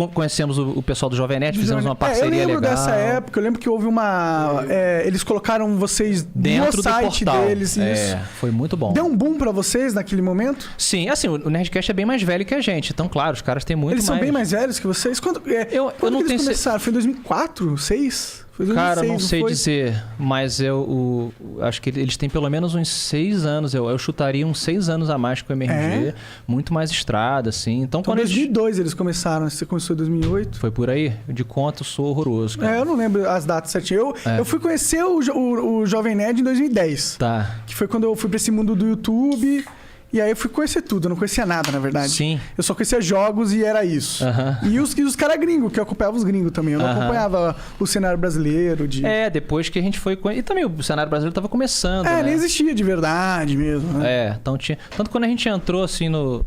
conhecemos o pessoal do Jovem Nerd, fizemos uma parceria legal. Eu lembro dessa época, eu lembro que houve uma... eles colocaram vocês dentro no site do portal deles. Isso. Foi muito bom. Deu um boom pra vocês naquele momento? Sim, assim, o Nerdcast é bem mais velho que a gente. Então, claro, os caras têm muito mais... Eles são bem mais velhos que vocês? Quando eu não eles tenho começaram? Foi em 2004? 2006? Foi 2006, cara, não sei dizer, mas eu acho que eles têm pelo menos uns 6 anos. Eu chutaria uns 6 anos a mais que o MRG. Muito mais estrada, assim. Então, quando 2002 eles começaram. Você começou em 2008? Foi por aí? De conta, eu sou horroroso, cara. Eu não lembro as datas certinho. Eu fui conhecer o Jovem Nerd em 2010. Tá. Que foi quando eu fui pra esse mundo do YouTube. E aí eu fui conhecer tudo, eu não conhecia nada, na verdade. Sim. Eu só conhecia jogos e era isso. E os caras gringos, que eu acompanhava os gringos também. Eu não acompanhava o cenário brasileiro. Depois que a gente foi... E também o cenário brasileiro tava começando, né? Nem existia de verdade mesmo, né? Então tinha... Tanto quando a gente entrou, assim, no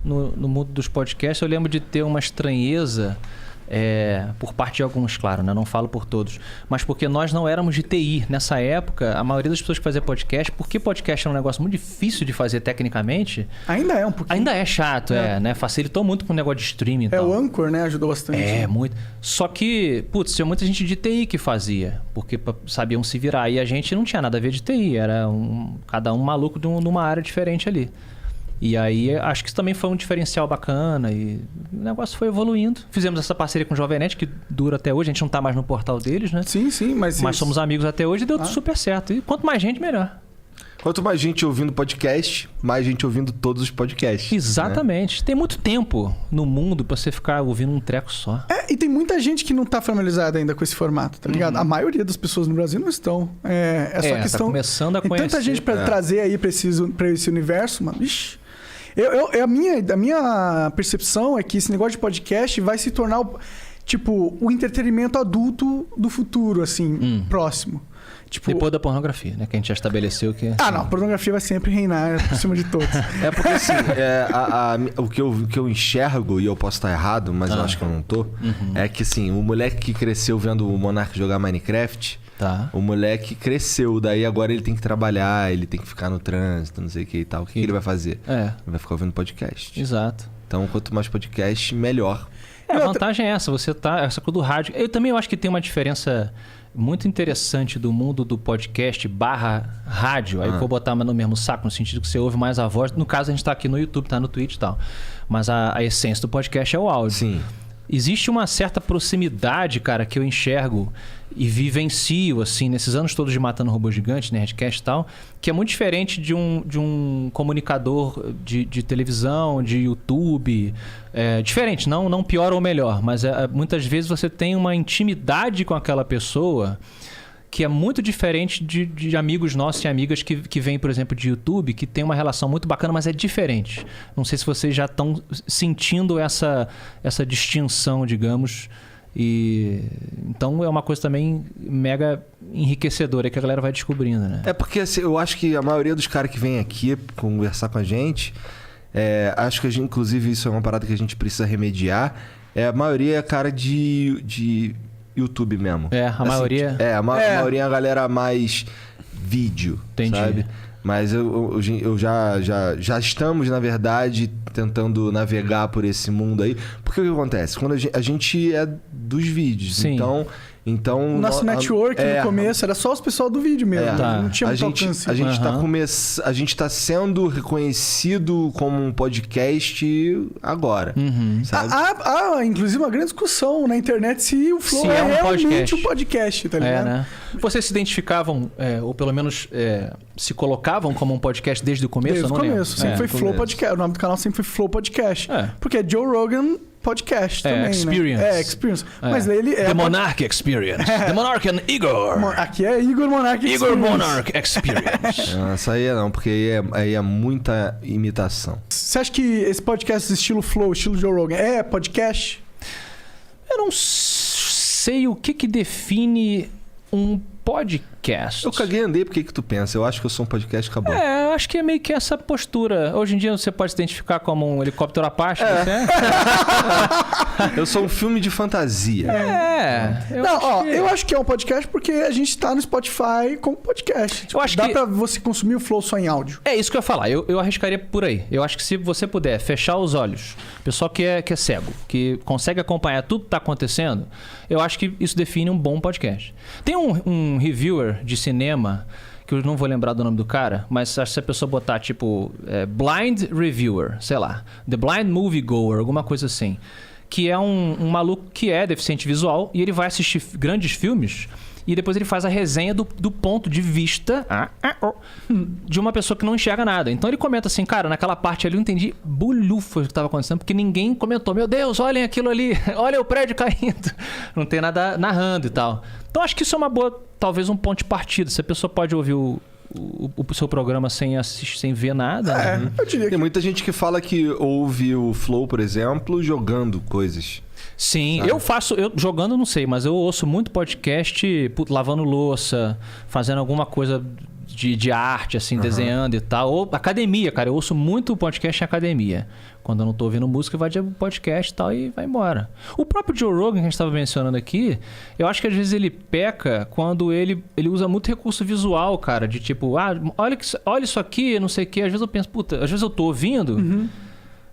mundo dos podcasts, eu lembro de ter uma estranheza... por parte de alguns, claro, né? Não falo por todos. Mas porque nós não éramos de TI. Nessa época, a maioria das pessoas que fazia podcast, porque podcast é um negócio muito difícil de fazer tecnicamente... Ainda é um pouquinho. Ainda é chato, né? Facilitou muito com o negócio de streaming. O Anchor, né? Ajudou bastante. Muito. Só que, tinha muita gente de TI que fazia, porque sabiam se virar. E a gente não tinha nada a ver de TI. Era cada um maluco de uma área diferente ali. E aí, acho que isso também foi um diferencial bacana e o negócio foi evoluindo. Fizemos essa parceria com o Jovem Nerd, que dura até hoje. A gente não tá mais no portal deles, né? Sim, mas somos amigos até hoje e deu super certo. E quanto mais gente, melhor. Quanto mais gente ouvindo podcast, mais gente ouvindo todos os podcasts. Exatamente. Né? Tem muito tempo no mundo pra você ficar ouvindo um treco só. E tem muita gente que não tá familiarizada ainda com esse formato, tá ligado? A maioria das pessoas no Brasil não estão. Só questão... Tá começando a conhecer. Tem tanta gente pra trazer aí pra esse universo, mano. Ixi. A minha percepção é que esse negócio de podcast vai se tornar o entretenimento adulto do futuro, assim, próximo. Depois da pornografia, né? Que a gente já estabeleceu que... não. A pornografia vai sempre reinar por cima de todos. Porque assim, o que eu enxergo, e eu posso estar errado, mas eu acho que eu não tô, é que assim, o moleque que cresceu vendo o Monark jogar Minecraft... O moleque cresceu, daí agora ele tem que trabalhar, ele tem que ficar no trânsito, não sei o que e tal. O que ele vai fazer? Ele vai ficar ouvindo podcast. Exato. Então, quanto mais podcast, melhor. A vantagem é essa, essa coisa do rádio. Eu acho que tem uma diferença muito interessante do mundo do podcast / rádio. Aí eu vou botar no mesmo saco, no sentido que você ouve mais a voz. No caso, a gente tá aqui no YouTube, tá no Twitch e tal. Mas a essência do podcast é o áudio. Sim. Existe uma certa proximidade, cara, que eu enxergo e vivencio, assim, nesses anos todos de Matando Robô Gigante, Nerdcast e tal, que é muito diferente de um comunicador de televisão, de YouTube. Diferente, não pior ou melhor, mas muitas vezes você tem uma intimidade com aquela pessoa que é muito diferente de amigos nossos e amigas que vêm, por exemplo, de YouTube, que tem uma relação muito bacana, mas é diferente. Não sei se vocês já estão sentindo essa distinção, digamos. Então é uma coisa também mega enriquecedora que a galera vai descobrindo, né? Porque assim, eu acho que a maioria dos caras que vem aqui conversar com a gente, acho que inclusive isso é uma parada que a gente precisa remediar, a maioria é cara de YouTube mesmo. A maioria... A maioria é a galera mais vídeo, entendi. Sabe? Mas eu já estamos, na verdade, tentando navegar por esse mundo aí. Porque o que acontece? Quando a gente é dos vídeos. Sim. Então o nosso network no começo era só os pessoal do vídeo mesmo. Tá. Não tinha muito alcance. A gente tá sendo reconhecido como um podcast agora. Sabe? Há, inclusive, uma grande discussão na internet se o Flow é realmente um podcast, tá ligado? Né? Vocês se identificavam, ou pelo menos se colocavam como um podcast desde o começo? Desde o começo. Sempre foi Flow Podcast. O nome do canal sempre foi Flow Podcast. Porque é Joe Rogan Podcast também, Experience. Né? Experience. Mas ele é... The Monarch Experience. The Monarch and Igor. Aqui é Igor Monarch Experience. Igor Monarch Experience. Isso aí não, porque aí é muita imitação. Você acha que esse podcast estilo Flow, estilo Joe Rogan, é podcast? Eu não sei o que define um podcast. Eu caguei e andei, por que tu pensa? Eu acho que eu sou um podcast, acabou. eu acho que é meio que essa postura. Hoje em dia você pode se identificar como um helicóptero Apache, né? Eu sou um filme de fantasia. Eu acho que é um podcast porque a gente tá no Spotify como podcast. Tipo, dá pra você consumir o Flow só em áudio. É isso que eu ia falar. Eu arriscaria por aí. Eu acho que se você puder fechar os olhos, pessoal que é cego, que consegue acompanhar tudo que tá acontecendo, eu acho que isso define um bom podcast. Tem um reviewer de cinema, que eu não vou lembrar do nome do cara, mas acho que se a pessoa botar tipo Blind Reviewer, sei lá, The Blind Movie Goer, alguma coisa assim, que é um maluco que é deficiente visual e ele vai assistir grandes filmes e depois ele faz a resenha do ponto de vista de uma pessoa que não enxerga nada. Então ele comenta assim, cara, naquela parte ali eu entendi bulhufa o que estava acontecendo, porque ninguém comentou, meu Deus, olhem aquilo ali, olha o prédio caindo. Não tem nada narrando e tal. Então acho que isso é uma boa, talvez um ponto de partida. Se a pessoa pode ouvir o seu programa sem ver nada. Eu diria que... Tem muita gente que fala que ouve o Flow, por exemplo, jogando coisas. Sim, eu jogando não sei, mas eu ouço muito podcast lavando louça, fazendo alguma coisa de arte, assim, desenhando e tal. Ou academia, cara, eu ouço muito podcast em academia. Quando eu não tô ouvindo música, vai de podcast e tal e vai embora. O próprio Joe Rogan, que a gente estava mencionando aqui, eu acho que às vezes ele peca quando ele usa muito recurso visual, cara, de tipo, olha isso aqui, não sei o quê. Às vezes eu penso, às vezes eu tô ouvindo...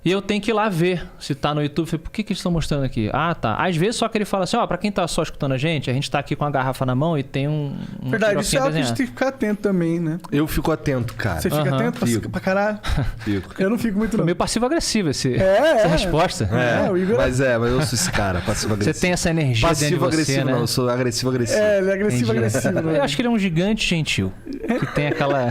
E eu tenho que ir lá ver se tá no YouTube. Por que eles estão mostrando aqui? Ah, tá. Às vezes só que ele fala assim, pra quem tá só escutando a gente tá aqui com a garrafa na mão e tem um verdade, isso é algo que a gente tem que ficar atento também, né? Eu fico atento, cara. Você fica atento pra caralho? Fico. Eu não fico muito, não. Meio passivo-agressivo essa resposta. O Igor... Mas eu sou esse cara, passivo-agressivo. Você tem essa energia passivo-agressivo, dentro de você, né? Eu sou agressivo-agressivo. Ele é agressivo-agressivo. Eu acho que ele é um gigante gentil. Que tem aquela...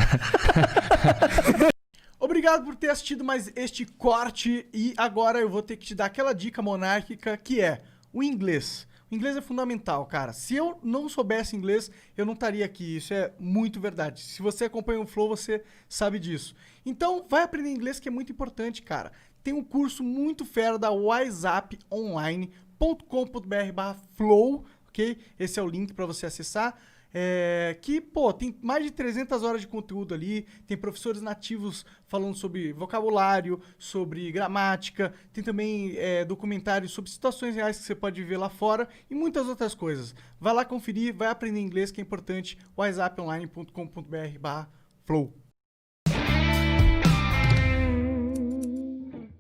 Obrigado por ter assistido mais este corte e agora eu vou ter que te dar aquela dica monárquica que é o inglês. O inglês é fundamental, cara. Se eu não soubesse inglês, eu não estaria aqui. Isso é muito verdade. Se você acompanha o Flow, você sabe disso. Então, vai aprender inglês que é muito importante, cara. Tem um curso muito fera da whatsapponline.com.br/flow, ok? Esse é o link para você acessar. Tem mais de 300 horas de conteúdo ali, tem professores nativos falando sobre vocabulário, sobre gramática, tem também documentários sobre situações reais que você pode viver lá fora e muitas outras coisas. Vai lá conferir, vai aprender inglês que é importante, whatsapponline.com.br/flow.